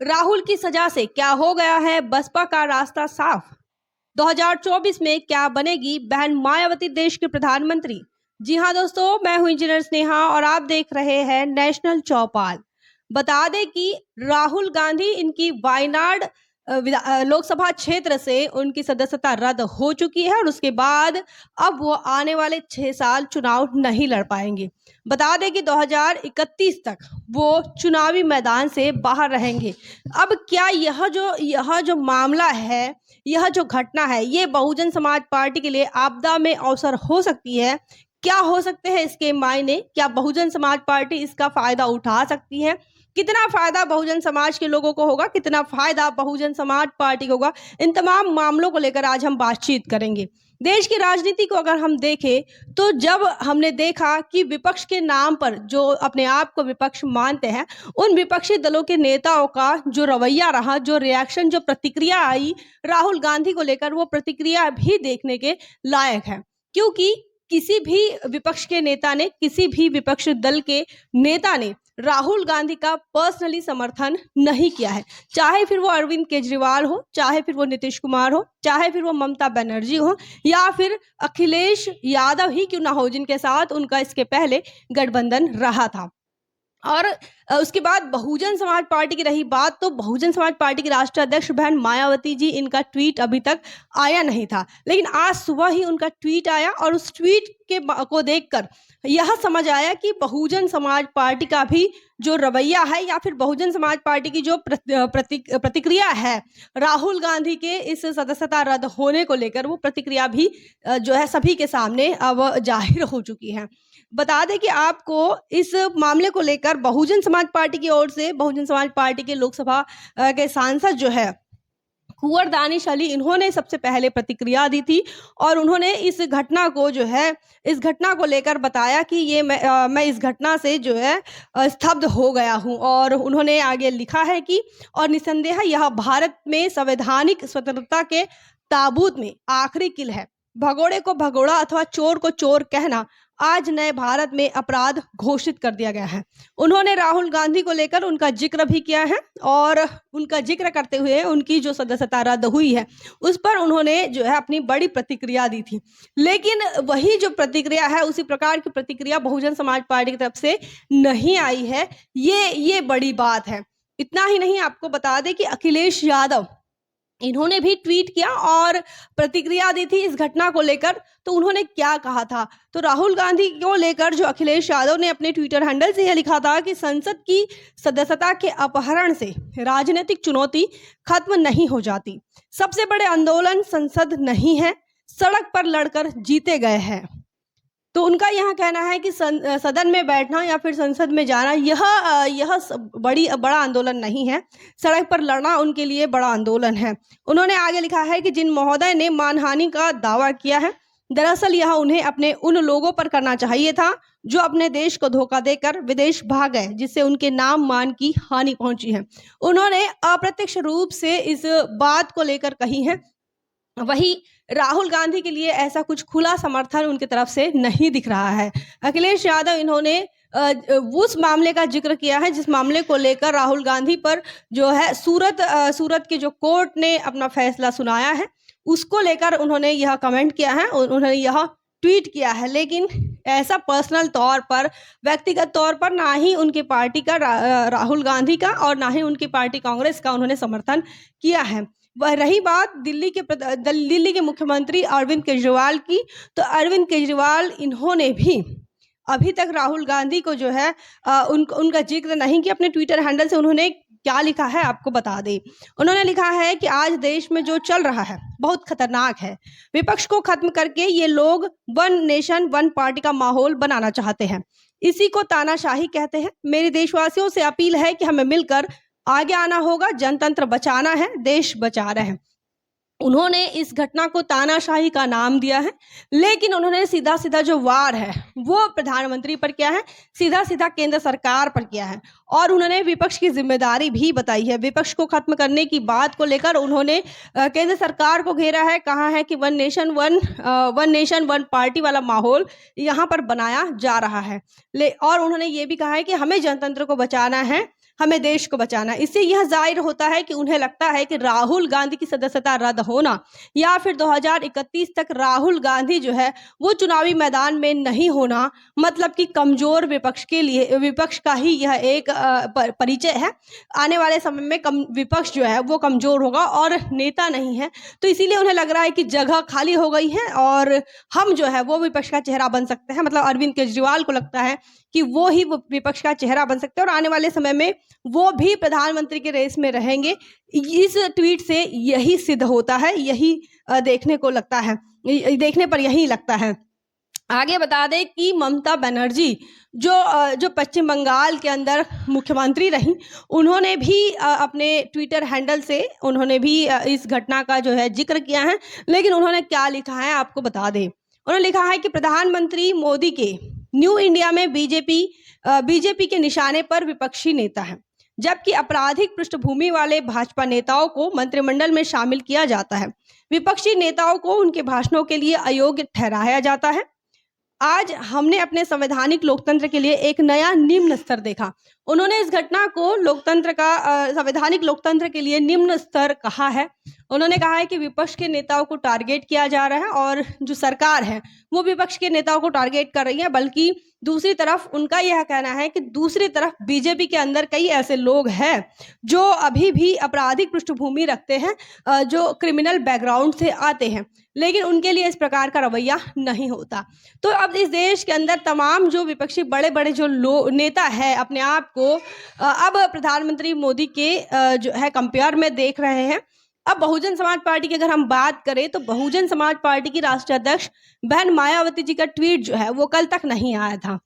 राहुल की सजा से क्या हो गया है बसपा का रास्ता साफ? 2024 में क्या बनेगी बहन मायावती देश की प्रधानमंत्री? जी हाँ दोस्तों, मैं हूं इंजीनियर स्नेहा और आप देख रहे हैं नेशनल चौपाल। बता दें कि राहुल गांधी इनकी वायनाड लोकसभा क्षेत्र से उनकी सदस्यता रद्द हो चुकी है और उसके बाद अब वो आने वाले 6 साल चुनाव नहीं लड़ पाएंगे। बता दें कि 2031 तक वो चुनावी मैदान से बाहर रहेंगे। अब क्या यह जो मामला है, यह जो घटना है, ये बहुजन समाज पार्टी के लिए आपदा में अवसर हो सकती है? क्या हो सकते हैं इसके मायने? क्या बहुजन समाज पार्टी इसका फायदा उठा सकती है? कितना फायदा बहुजन समाज के लोगों को होगा, कितना फायदा बहुजन समाज पार्टी को होगा? इन तमाम मामलों को लेकर आज हम बातचीत करेंगे। देश की राजनीति को अगर हम देखें तो जब हमने देखा कि विपक्ष के नाम पर जो अपने आप को विपक्ष मानते हैं, उन विपक्षी दलों के नेताओं का जो रवैया रहा, जो रिएक्शन, जो प्रतिक्रिया आई राहुल गांधी को लेकर, वो प्रतिक्रिया भी देखने के लायक है। क्योंकि किसी भी विपक्ष के नेता ने, किसी भी विपक्ष दल के नेता ने राहुल गांधी का पर्सनली समर्थन नहीं किया है। चाहे फिर वो अरविंद केजरीवाल हो, चाहे फिर वो नीतीश कुमार हो, चाहे फिर वो ममता बनर्जी हो, या फिर अखिलेश यादव ही क्यों ना हो, जिनके साथ उनका इसके पहले गठबंधन रहा था। और उसके बाद बहुजन समाज पार्टी की रही बात, तो बहुजन समाज पार्टी की राष्ट्रीय अध्यक्ष बहन मायावती जी, इनका ट्वीट अभी तक आया नहीं था, लेकिन आज सुबह ही उनका ट्वीट आया और उस ट्वीट को देखकर यह समझ आया कि बहुजन समाज पार्टी का भी जो रवैया है, या फिर बहुजन समाज पार्टी की जो प्रतिक्रिया है राहुल गांधी के इस सदस्यता रद्द होने को लेकर, वो प्रतिक्रिया भी जो है सभी के सामने अब जाहिर हो चुकी है। बता दें कि आपको इस मामले को लेकर बहुजन समाज पार्टी की ओर से, बहुजन समाज पार्टी के लोकसभा के सांसद जो है कुंवर दानिश अली, इन्होंने सबसे पहले प्रतिक्रिया दी थी और उन्होंने इस घटना को जो है, इस घटना को लेकर बताया कि ये मैं इस घटना से जो है स्तब्ध हो गया हूं। और उन्होंने आगे लिखा है कि और निसंदेह यह भारत में संवैधानिक स्वतंत्रता के ताबूत में आखिरी किल है। भगोड़े को भगोड़ा अथवा चोर को चोर कहना आज नए भारत में अपराध घोषित कर दिया गया है। उन्होंने राहुल गांधी को लेकर उनका जिक्र भी किया है और उनका जिक्र करते हुए उनकी जो सदस्यता रद्द हुई है उस पर उन्होंने जो है अपनी बड़ी प्रतिक्रिया दी थी। लेकिन वही जो प्रतिक्रिया है, उसी प्रकार की प्रतिक्रिया बहुजन समाज पार्टी की तरफ से नहीं आई है। ये बड़ी बात है। इतना ही नहीं, आपको बता दें कि अखिलेश यादव, इन्होंने भी ट्वीट किया और प्रतिक्रिया दी थी इस घटना को लेकर। तो उन्होंने क्या कहा था? तो राहुल गांधी को लेकर जो अखिलेश यादव ने अपने ट्विटर हैंडल से यह लिखा था कि संसद की सदस्यता के अपहरण से राजनीतिक चुनौती खत्म नहीं हो जाती। सबसे बड़े आंदोलन संसद नहीं है, सड़क पर लड़कर जीते गए हैं। तो उनका यह कहना है कि सदन में बैठना या फिर संसद में जाना यह बड़ा आंदोलन नहीं है, सड़क पर लड़ना उनके लिए बड़ा आंदोलन है। उन्होंने आगे लिखा है कि जिन महोदय ने मानहानि का दावा किया है, दरअसल यह उन्हें अपने उन लोगों पर करना चाहिए था जो अपने देश को धोखा देकर विदेश भाग गए, जिससे उनके नाम मान की हानि पहुंची है। उन्होंने अप्रत्यक्ष रूप से इस बात को लेकर कही है। वही राहुल गांधी के लिए ऐसा कुछ खुला समर्थन उनकी तरफ से नहीं दिख रहा है। अखिलेश यादव, इन्होंने उस मामले का जिक्र किया है जिस मामले को लेकर राहुल गांधी पर जो है सूरत की जो कोर्ट ने अपना फैसला सुनाया है, उसको लेकर उन्होंने यह कमेंट किया है और उन्होंने यह ट्वीट किया है। लेकिन ऐसा पर्सनल तौर पर, व्यक्तिगत तौर पर ना ही उनकी पार्टी का राहुल गांधी का और ना ही उनकी पार्टी कांग्रेस का उन्होंने समर्थन किया है। वह रही बात दिल्ली के मुख्यमंत्री अरविंद केजरीवाल की, तो अरविंद केजरीवाल, इन्होंने भी अभी तक राहुल गांधी को जो है उनका जिक्र नहीं किया। अपने ट्विटर हैंडल से उन्होंने क्या लिखा है आपको बता दें। उन्होंने लिखा है कि आज देश में जो चल रहा है बहुत खतरनाक है। विपक्ष को खत्म करके ये लोग वन नेशन वन पार्टी का माहौल बनाना चाहते हैं। इसी को तानाशाही कहते हैं। मेरी देशवासियों से अपील है कि हमें मिलकर आगे आना होगा, जनतंत्र बचाना है, देश बचा रहे हैं। उन्होंने इस घटना को तानाशाही का नाम दिया है, लेकिन उन्होंने सीधा सीधा जो वार है वो प्रधानमंत्री पर किया है, सीधा सीधा केंद्र सरकार पर किया है और उन्होंने विपक्ष की जिम्मेदारी भी बताई है। विपक्ष को खत्म करने की बात को लेकर उन्होंने केंद्र सरकार को घेरा है, कहा है कि वन नेशन वन पार्टी वाला माहौल यहाँ पर बनाया जा रहा है। और उन्होंने ये भी कहा है कि हमें जनतंत्र को बचाना है, हमें देश को बचाना है। इससे यह जाहिर होता है कि उन्हें लगता है कि राहुल गांधी की सदस्यता रद्द होना या फिर 2031 तक राहुल गांधी जो है वो चुनावी मैदान में नहीं होना, मतलब कि कमजोर विपक्ष के लिए, विपक्ष का ही यह एक परिचय है। आने वाले समय में विपक्ष जो है वो कमजोर होगा और नेता नहीं है, तो इसीलिए उन्हें लग रहा है कि जगह खाली हो गई है और हम जो है वो विपक्ष का चेहरा बन सकते हैं। मतलब अरविंद केजरीवाल को लगता है कि वो ही विपक्ष का चेहरा बन सकते हैं और आने वाले समय में वो भी प्रधानमंत्री के रेस में रहेंगे। इस ट्वीट से यही सिद्ध होता है, यही देखने को लगता है, देखने पर यही लगता है। आगे बता दें कि ममता बनर्जी जो पश्चिम बंगाल के अंदर मुख्यमंत्री रही, उन्होंने भी अपने ट्विटर हैंडल से उन्होंने भी इस घटना का जो है जिक्र किया है। लेकिन उन्होंने क्या लिखा है आपको बता दें। उन्होंने लिखा है कि प्रधानमंत्री मोदी के न्यू इंडिया में बीजेपी के निशाने पर विपक्षी नेता है, जबकि आपराधिक पृष्ठभूमि वाले भाजपा नेताओं को मंत्रिमंडल में शामिल किया जाता है। विपक्षी नेताओं को उनके भाषणों के लिए अयोग्य ठहराया जाता है। आज हमने अपने संवैधानिक लोकतंत्र के लिए एक नया निम्न स्तर देखा। उन्होंने इस घटना को लोकतंत्र का संवैधानिक लोकतंत्र के लिए निम्न स्तर कहा है। उन्होंने कहा है कि विपक्ष के नेताओं को टारगेट किया जा रहा है और जो सरकार है वो विपक्ष के नेताओं को टारगेट कर रही है, बल्कि दूसरी तरफ उनका यह कहना है कि दूसरी तरफ बीजेपी के अंदर कई ऐसे लोग हैं जो अभी भी आपराधिक पृष्ठभूमि रखते हैं, जो क्रिमिनल बैकग्राउंड से आते हैं, लेकिन उनके लिए इस प्रकार का रवैया नहीं होता। तो अब इस देश के अंदर तमाम जो विपक्षी बड़े बड़े जो नेता है अपने आप को अब प्रधानमंत्री मोदी के जो है कंपेयर में देख रहे हैं। अब बहुजन समाज पार्टी की अगर हम बात करें तो बहुजन समाज पार्टी की राष्ट्रीय अध्यक्ष बहन मायावती जी का ट्वीट जो है वो कल तक नहीं आया था।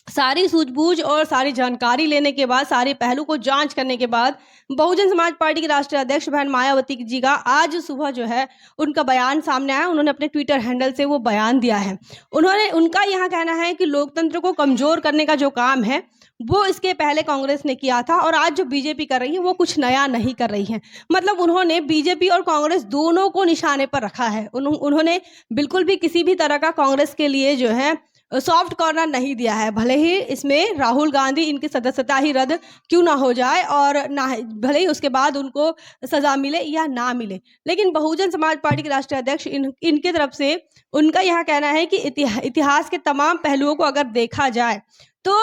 सारी सूझबूझ और सारी जानकारी लेने के बाद, सारे पहलू को जांच करने के बाद बहुजन समाज पार्टी की राष्ट्रीय अध्यक्ष बहन मायावती जी का आज सुबह जो है उनका बयान सामने आया। उन्होंने अपने ट्विटर हैंडल से वो बयान दिया है। उनका यहाँ कहना है कि लोकतंत्र को कमजोर करने का जो काम है वो इसके पहले कांग्रेस ने किया था और आज जो बीजेपी कर रही है वो कुछ नया नहीं कर रही है। मतलब उन्होंने बीजेपी और कांग्रेस दोनों को निशाने पर रखा है। उन्होंने बिल्कुल भी किसी भी तरह का कांग्रेस के लिए जो है सॉफ्ट कॉर्नर नहीं दिया है, भले ही इसमें राहुल गांधी इनकी सदस्यता ही रद्द क्यों ना हो जाए और ना भले ही उसके बाद उनको सजा मिले या ना मिले। लेकिन बहुजन समाज पार्टी के राष्ट्रीय अध्यक्ष इनके तरफ से उनका यह कहना है कि इतिहास के तमाम पहलुओं को अगर देखा जाए तो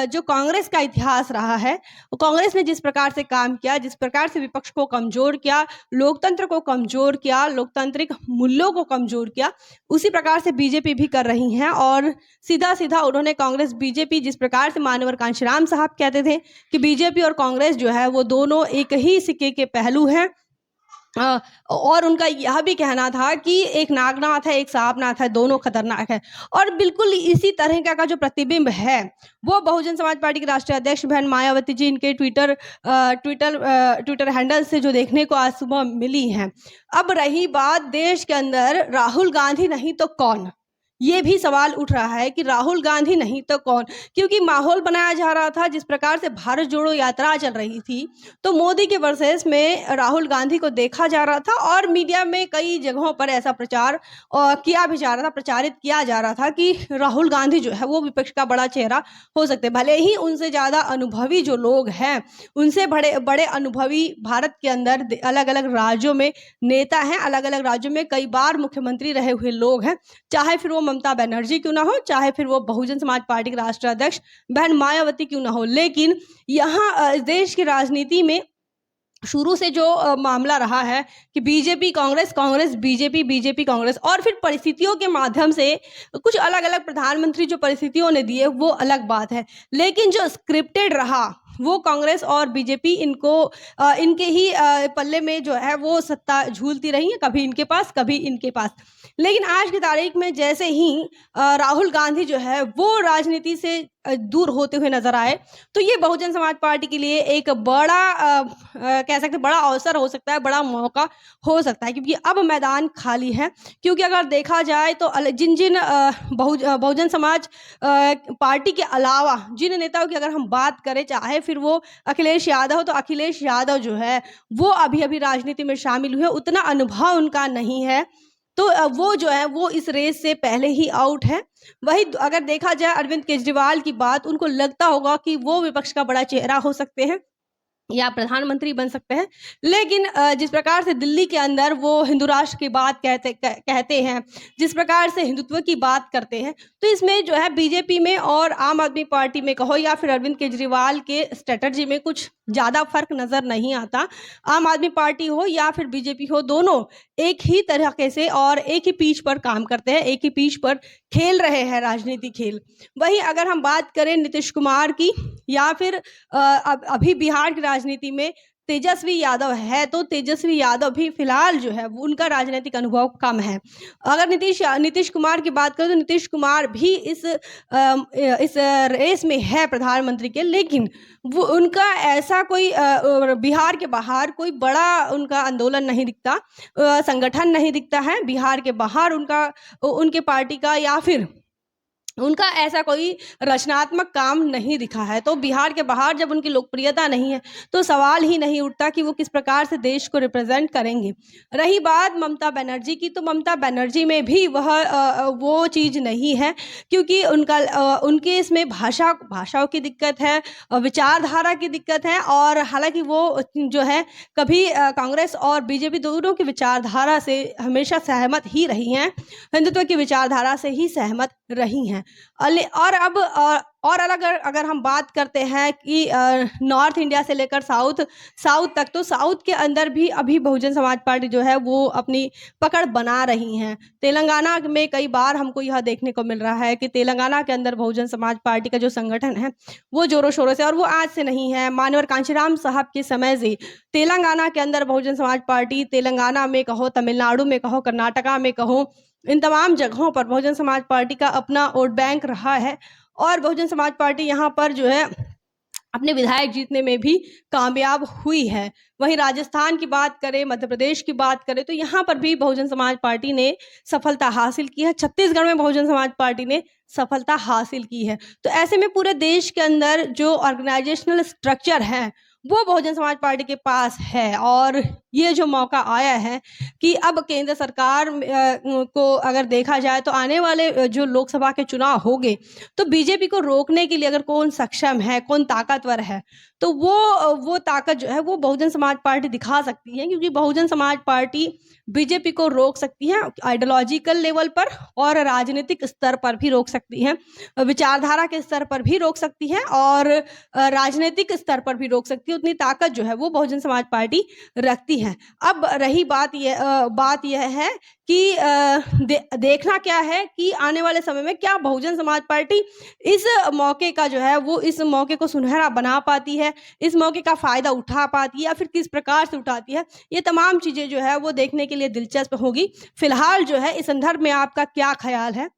जो कांग्रेस का इतिहास रहा है, कांग्रेस ने जिस प्रकार से काम किया, जिस प्रकार से विपक्ष को कमजोर किया, लोकतंत्र को कमजोर किया, लोकतांत्रिक मूल्यों को कमजोर किया, उसी प्रकार से बीजेपी भी कर रही हैं। और सीधा सीधा उन्होंने कांग्रेस बीजेपी, जिस प्रकार से मानवर कांशीराम साहब कहते थे कि बीजेपी और कांग्रेस जो है वो दोनों एक ही सिक्के के पहलू हैं, और उनका यह भी कहना था कि एक नागनाथ है, एक सांपनाथ है, दोनों खतरनाक है। और बिल्कुल इसी तरह का जो प्रतिबिंब है वो बहुजन समाज पार्टी की राष्ट्रीय अध्यक्ष बहन मायावती जी इनके ट्विटर हैंडल से जो देखने को आज सुबह मिली है। अब रही बात देश के अंदर राहुल गांधी नहीं तो कौन, ये भी सवाल उठ रहा है कि राहुल गांधी नहीं तो कौन, क्योंकि माहौल बनाया जा रहा था जिस प्रकार से भारत जोड़ो यात्रा चल रही थी, तो मोदी के वर्सेस में राहुल गांधी को देखा जा रहा था और मीडिया में कई जगहों पर ऐसा प्रचार किया भी जा रहा था, प्रचारित किया जा रहा था कि राहुल गांधी जो है वो विपक्ष का बड़ा चेहरा हो सकते, भले ही उनसे ज़्यादा अनुभवी जो लोग हैं, उनसे बड़े बड़े अनुभवी भारत के अंदर अलग अलग राज्यों में नेता हैं, अलग अलग राज्यों में कई बार मुख्यमंत्री रहे हुए लोग हैं, चाहे फिर वो ममता बनर्जी क्यों ना हो, चाहे फिर वो बहुजन समाज पार्टी के राष्ट्रीय अध्यक्ष बहन मायावती क्यों ना हो। लेकिन यहाँ देश की राजनीति में शुरू से जो मामला रहा है कि BJP Congress, Congress BJP, BJP Congress, और फिर परिस्थितियों के माध्यम से कुछ अलग अलग प्रधानमंत्री जो परिस्थितियों ने दिए वो अलग बात है, लेकिन जो स्क्रिप्टेड रहा वो कांग्रेस और बीजेपी इनके ही पल्ले में जो है वो सत्ता झूलती रही है, कभी इनके पास कभी इनके पास। लेकिन आज की तारीख में जैसे ही राहुल गांधी जो है वो राजनीति से दूर होते हुए नजर आए, तो ये बहुजन समाज पार्टी के लिए एक बड़ा कह सकते बड़ा अवसर हो सकता है, बड़ा मौका हो सकता है, क्योंकि अब मैदान खाली है। क्योंकि अगर देखा जाए तो जिन जिन बहुजन समाज पार्टी के अलावा जिन नेताओं की अगर हम बात करें, चाहे फिर वो अखिलेश यादव, तो अखिलेश यादव जो है वो अभी अभी राजनीति में शामिल हुए, उतना अनुभव उनका नहीं है। तो वो जो है वो इस रेस से पहले ही आउट है। वही अगर देखा जाए अरविंद केजरीवाल की बात, उनको लगता होगा कि वो विपक्ष का बड़ा चेहरा हो सकते हैं या प्रधानमंत्री बन सकते हैं, लेकिन जिस प्रकार से दिल्ली के अंदर वो हिंदू राष्ट्र की बात कहते हैं, जिस प्रकार से हिंदुत्व की बात करते हैं, तो इसमें जो है बीजेपी में और आम आदमी पार्टी में कहो या फिर अरविंद केजरीवाल के स्ट्रेटजी में कुछ ज़्यादा फर्क नज़र नहीं आता। आम आदमी पार्टी हो या फिर बीजेपी हो, दोनों एक ही तरीके से और एक ही पिच पर काम करते हैं, एक ही पिच पर खेल रहे हैं राजनीति खेल। वहीं अगर हम बात करें नीतीश कुमार की या फिर अभी बिहार की राजनीति में तेजस्वी यादव है, तो तेजस्वी यादव भी फिलहाल जो है उनका राजनीतिक अनुभव कम है। अगर नीतीश कुमार की बात करें तो नीतीश कुमार भी इस रेस में है प्रधानमंत्री के, लेकिन वो उनका ऐसा कोई बिहार के बाहर कोई बड़ा उनका आंदोलन नहीं दिखता, संगठन नहीं दिखता है बिहार के बाहर उनके पार्टी का, या फिर उनका ऐसा कोई रचनात्मक काम नहीं दिखा है। तो बिहार के बाहर जब उनकी लोकप्रियता नहीं है, तो सवाल ही नहीं उठता कि वो किस प्रकार से देश को रिप्रेजेंट करेंगे। रही बात ममता बनर्जी की, तो ममता बनर्जी में भी वो चीज़ नहीं है, क्योंकि उनके इसमें भाषाओं की दिक्कत है, विचारधारा की दिक्कत है, और हालांकि वो जो है कभी कांग्रेस और बीजेपी दोनों की विचारधारा से हमेशा सहमत ही रही हैं, हिंदुत्व की विचारधारा से ही सहमत रही हैं। और अब और अलग अगर हम बात करते हैं कि नॉर्थ इंडिया से लेकर साउथ तक, तो साउथ के अंदर भी अभी बहुजन समाज पार्टी जो है वो अपनी पकड़ बना रही हैं। तेलंगाना में कई बार हमको यह देखने को मिल रहा है कि तेलंगाना के अंदर बहुजन समाज पार्टी का जो संगठन है वो जोरों शोरों से, और वो आज से नहीं है, माननीय कांचीराम साहब के समय से तेलंगाना के अंदर बहुजन समाज पार्टी, तेलंगाना में कहो, तमिलनाडु में कहो, कर्नाटका में कहो, इन तमाम जगहों पर बहुजन समाज पार्टी का अपना वोट बैंक रहा है, और बहुजन समाज पार्टी यहाँ पर जो है अपने विधायक जीतने में भी कामयाब हुई है। वहीं राजस्थान की बात करें, मध्य प्रदेश की बात करें, तो यहाँ पर भी बहुजन समाज पार्टी ने सफलता हासिल की है। छत्तीसगढ़ में बहुजन समाज पार्टी ने सफलता हासिल की है। तो ऐसे में पूरे देश के अंदर जो ऑर्गेनाइजेशनल स्ट्रक्चर है वो बहुजन समाज पार्टी के पास है, और ये जो मौका आया है कि अब केंद्र सरकार को अगर देखा जाए तो आने वाले जो लोकसभा के चुनाव होंगे, तो बीजेपी को रोकने के लिए अगर कौन सक्षम है, कौन ताकतवर है, तो वो ताकत जो है वो बहुजन समाज पार्टी दिखा सकती है, क्योंकि बहुजन समाज पार्टी बीजेपी को रोक सकती है आइडियोलॉजिकल लेवल पर, और राजनीतिक स्तर पर भी रोक सकती है, विचारधारा के स्तर पर भी रोक सकती है, और राजनीतिक स्तर पर भी रोक सकती है। उतनी ताकत जो है वो बहुजन समाज पार्टी रखती है। अब रही बात यह है कि देखना क्या है कि आने वाले समय में क्या बहुजन समाज पार्टी इस मौके का जो है वो इस मौके को सुनहरा बना पाती है, इस मौके का फायदा उठा पाती है, या फिर किस प्रकार से उठाती है। ये तमाम चीजें जो है वो देखने के लिए दिलचस्प होगी। फिलहाल जो है इस संदर्भ में आपका क्या ख्याल है,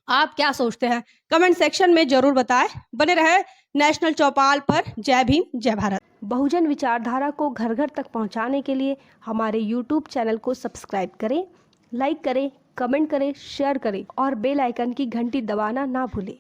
आप क्या सोचते हैं, कमेंट सेक्शन में जरूर बताएं। बने रहे नेशनल चौपाल पर। जय भीम, जय भारत। बहुजन विचारधारा को घर घर तक पहुंचाने के लिए हमारे YouTube चैनल को सब्सक्राइब करें, लाइक करें, कमेंट करें, शेयर करें और बेल आइकन की घंटी दबाना ना भूलें।